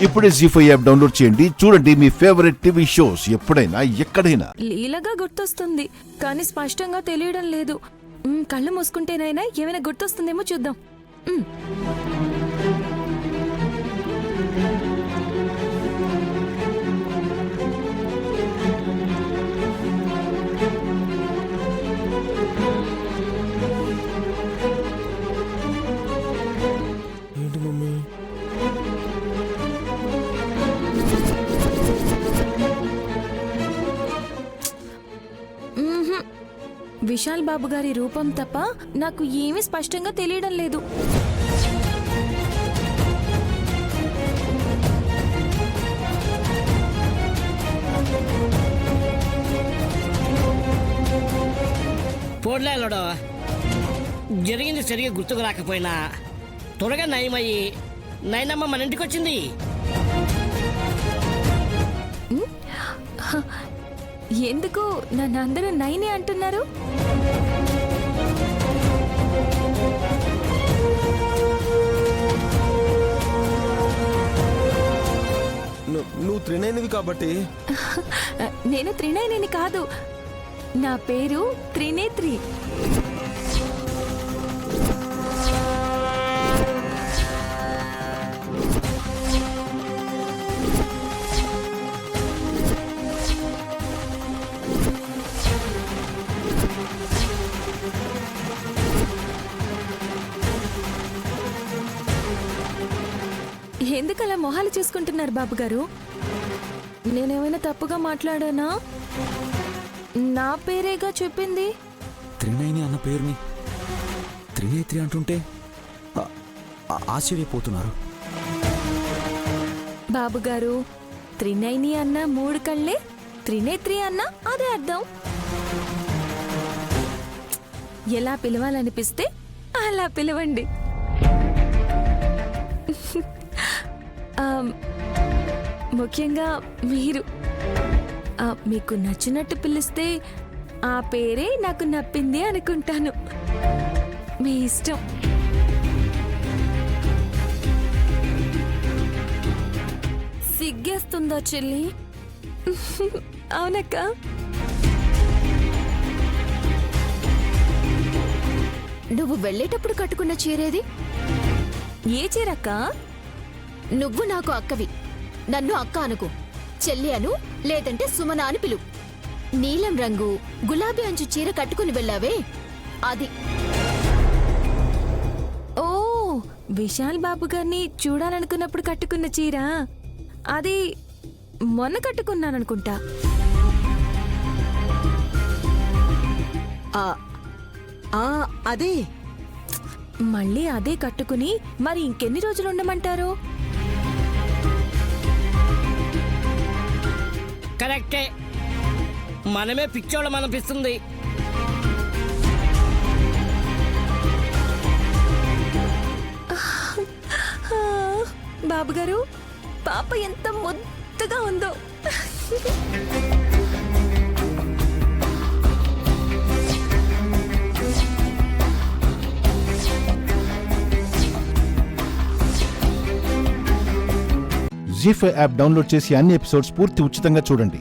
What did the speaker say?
ఇప్పుడే జీ5 app download చేయండి. చూడండి మీ ఫేవరెట్ టీవీ షోస్ ఎప్పుడైనా ఎక్కడైనా. లీలగా గుర్తొస్తుంది కానీ స్పష్టంగా తెలియడం లేదు. కళ్ళు మూసుకుంటేనైనా ఏమైనా గుర్తొస్తుందేమో చూద్దాం. ఏంటి మమ్మీ? విశాల్ బాబు గారి రూపం తప్ప నాకు ఏమీ స్పష్టంగా తెలియడం లేదు. పోడ్లాలో జరిగింది సరిగా గుర్తుకు రాకపోయినా త్వరగా నయమయ్యి నయనమ్మ మన ఇంటికి వచ్చింది. ఎందుకు నన్ను అందరూ నైనే అంటున్నారు? నువ్వు త్రినైనవి కాబట్టి. నేను త్రినైనేని కాదు, నా పేరు త్రినేత్రి. ఎందుకలా మొహాలు చూసుకుంటున్నారు బాబు గారు? నేనేమైనా తప్పుగా మాట్లాడానా? నా పేరేగా చెప్పింది. త్రినైని అన్న పేరుని త్రినేత్రి అంటుంటే ఆశ్చర్యపోతున్నారు. బాబు గారు, త్రినైని అన్న 3 కళ్ళే, త్రినేత్రి అన్న అదే అర్థం. ఎలా పిలవాలనిపిస్తే అలా పిలవండి. ముఖ్యంగా మీరు మీకు నచ్చినట్టు పిలిస్తే ఆ పేరే నాకు నప్పింది అనుకుంటాను. మీ ఇష్టం. సిగ్గేస్తుందా చెల్లి? అవునక్క. నువ్వు వెళ్ళేటప్పుడు కట్టుకున్న చీరేది? ఏ చీరక్క? నువ్వు నాకు అక్కవి, నన్ను అక్క అనుకో. చెల్లి అను, లేదంటే సుమన అని పిలు. నీలం రంగు గులాబీ అంచు చీర కట్టుకుని వెళ్ళావే అది. ఓ, విశాల్ బాబు గారిని చూడాలనుకున్నప్పుడు కట్టుకున్న చీర అది. మొన్న కట్టుకున్నాననుకుంటా. అదే. మళ్ళీ అదే కట్టుకుని మరి ఇంకెన్ని రోజులు ఉండమంటారు? కరెక్టే, మనమే పిచ్చోళ్ళం అనిపిస్తుంది. బాబుగారు, పాప ఎంత ముద్దుగా ఉందో. జీ5 యాప్ డౌన్లోడ్ చేసి అన్ని ఎపిసోడ్స్ పూర్తి ఉచితంగా చూడండి.